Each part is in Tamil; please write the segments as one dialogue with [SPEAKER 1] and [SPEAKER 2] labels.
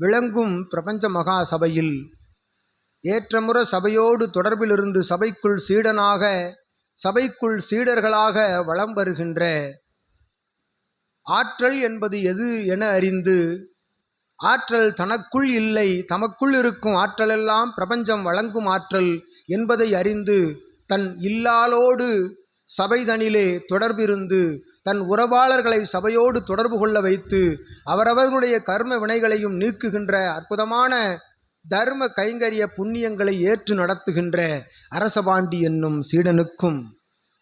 [SPEAKER 1] விளங்கும் பிரபஞ்ச மகா சபையில் ஏற்றமுற சபையோடு தொடர்பிலிருந்து சபைக்குள் சீடனாக சபைக்குள் சீடர்களாக வலம் வருகின்ற ஆற்றல் என்பது எது என அறிந்து, ஆற்றல் தனக்குள் இல்லை, தமக்குள் இருக்கும் ஆற்றலெல்லாம் பிரபஞ்சம் வழங்கும் ஆற்றல் என்பதை அறிந்து தன் இல்லாலோடு சபைதனிலே தொடர்பிருந்து தன் உறவாளர்களை சபையோடு தொடர்பு கொள்ள வைத்து அவரவர்களுடைய கர்ம வினைகளையும் நீக்குகின்ற அற்புதமான தர்ம கைங்கரிய புண்ணியங்களை ஏற்று நடத்துகின்ற அரசபாண்டி என்னும் சீடனுக்கும்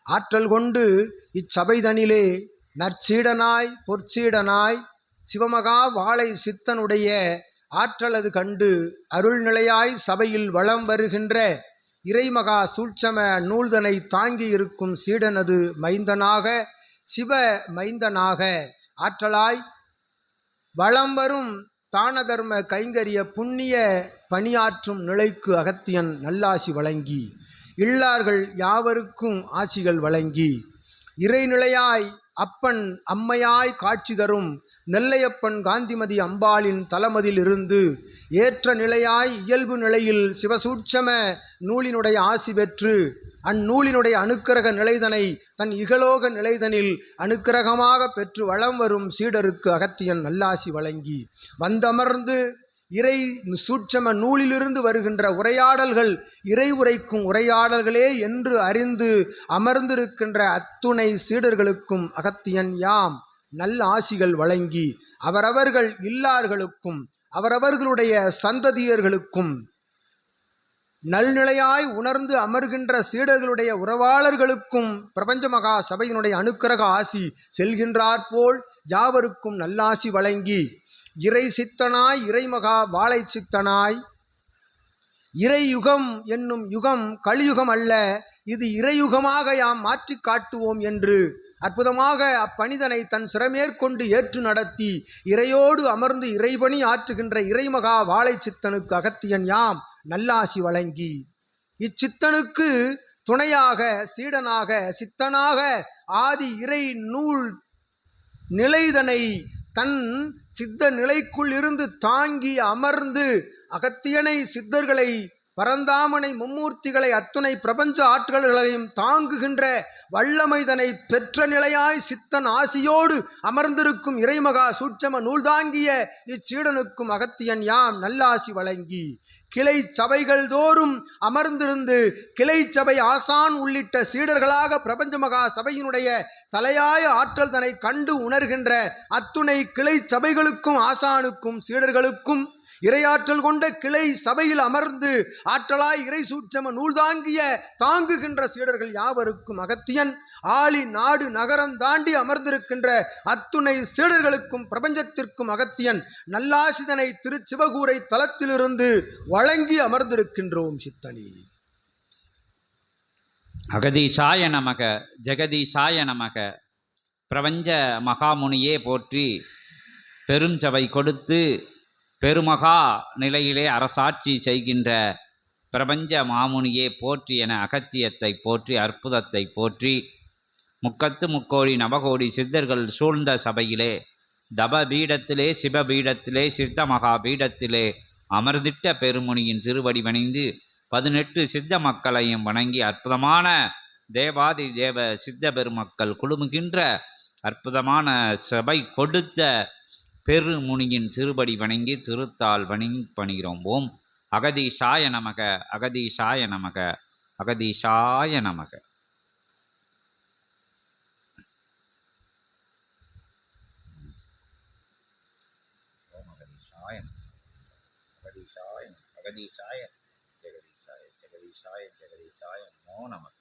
[SPEAKER 1] ஆற்றல் கொண்டு இச்சபைதனிலே நற்சீடனாய் பொற்சீடனாய் சிவமகா வாழை சித்தனுடைய ஆற்றலது கண்டு அருள்நிலையாய் சபையில் வலம் வருகின்ற இறைமகா சூட்சம நூல்தனை தாங்கி இருக்கும் சீடனது மைந்தனாக சிவ மைந்தனாக ஆற்றலாய் வலம் வரும் தான தர்ம கைங்கரிய புண்ணிய பணியாற்றும் நிலைக்கு அகத்தியன் நல்லாசி வழங்கி, இல்லார்கள் யாவருக்கும் ஆசிகள் வழங்கி, இறைநிலையாய் அப்பன் அம்மையாய் காட்சி தரும் நெல்லையப்பன் காந்திமதி அம்பாளின் தலமதில் இருந்து ஏற்ற நிலையாய் இயல்பு நிலையில் சிவசூட்சம நூலினுடைய ஆசி பெற்று அந்நூலினுடைய அனுக்கிரக நிலைதனை தன் இகலோக நிலைதனில் அனுக்கிரகமாக பெற்று வளம் வரும் சீடருக்கு அகத்தியன் நல்லாசி வழங்கி வந்தமர்ந்து இறை சூட்சம நூலிலிருந்து வருகின்ற உரையாடல்கள் இறை உரைக்கும் உரையாடல்களே என்று அறிந்து அமர்ந்திருக்கின்ற அத்துணை சீடர்களுக்கும் அகத்தியன் யாம் நல்ல ஆசிகள் வழங்கி அவரவர்கள் இல்லார்களுக்கும் அவரவர்களுடைய சந்ததியர்களுக்கும் நல்நிலையாய் உணர்ந்து அமர்கின்ற சீடர்களுடைய உறவாளர்களுக்கும் பிரபஞ்ச மகா சபையினுடைய அனுக்கிரக ஆசி செல்கின்றாற்போல் யாவருக்கும் நல்லாசி வழங்கி இறை சித்தனாய் இறைமகா வாழை சித்தனாய் இறை யுகம் என்னும் யுகம் கலியுகம் அல்ல, இது இறையுகமாக யாம் மாற்றி காட்டுவோம் என்று அற்புதமாக அப்பணிதனை தன் சிறமேற்கொண்டு ஏற்று நடத்தி இறையோடு அமர்ந்து இறைபணி ஆற்றுகின்ற இறைமகா வாழை சித்தனுக்கு அகத்தியன் யாம் நல்லாசி வழங்கி இச்சித்தனுக்கு துணையாக சீடனாக சித்தனாக ஆதி இறை நூல் நிலைதனை தன் சித்த நிலைக்குள் இருந்து தாங்கி அமர்ந்து அகத்தியனை சித்தர்களை பரந்தாமனை மும்மூர்த்திகளை அத்துணை பிரபஞ்ச ஆற்றல்களையும் தாங்குகின்ற வல்லமைதனை பெற்ற நிலையாய் சித்தன் ஆசியோடு அமர்ந்திருக்கும் இறைமகா சூட்சம நூல்தாங்கிய இச்சீடனுக்கும் அகத்தியன் யாம் நல்லாசி வழங்கி கிளை சபைகள் தோறும் அமர்ந்திருந்து கிளை சபை ஆசான் உள்ளிட்ட சீடர்களாக பிரபஞ்ச மகா சபையினுடைய தலையாய ஆற்றல் தன்னை கண்டு உணர்கின்ற அத்துணை கிளை சபைகளுக்கும் ஆசானுக்கும் சீடர்களுக்கும் இறையாற்றல் கொண்ட கிளை சபையில் அமர்ந்து ஆற்றலாய் இறை சூட்சம நூல்தாங்கிய தாங்குகின்ற சீடர்கள் யாவருக்கும் அகத்தியன் ஆளி நாடு நகரம் தாண்டி அமர்ந்திருக்கின்ற அத்துணை சீடர்களுக்கும் பிரபஞ்சத்திற்கும் அகத்தியன் நல்லாசிதனை திருச்சிவகூரை தலத்திலிருந்து வழங்கி அமர்ந்திருக்கின்றோம் சித்தனி.
[SPEAKER 2] அகதீசாய நமக ஜெகதீசாய நமக. பிரபஞ்ச மகாமுனியே போற்றி, பெரும் சபை கொடுத்து பெருமகா நிலையிலே அரசாட்சி செய்கின்ற பிரபஞ்ச மாமுனியே போற்றி என அகத்தியத்தை போற்றி அற்புதத்தை போற்றி முக்கத்து முக்கோடி நவகோடி சித்தர்கள் சூழ்ந்த சபையிலே தபபீடத்திலே சிவபீடத்திலே சித்த மகாபீடத்திலே அமர்ந்திட்ட பெருமுனியின் திருவடி வணிந்து 18 சித்த மக்களையும் வணங்கி அற்புதமான தேவாதி தேவ சித்த பெருமக்கள் குழுமுகின்ற அற்புதமான சபை கொடுத்த பெருமுனியின் திருபடி வணங்கி திருத்தால் பணிகிறோம். ஓம் அகதீசாய நமக அகதீசாய நமக அகதீசாய நமக. ஓம் அகதீசாய அகதீசாய அகதீசாய ஜெகதீசாய ஜெகதீசாய ஜெகதீசாய நமோ நமக.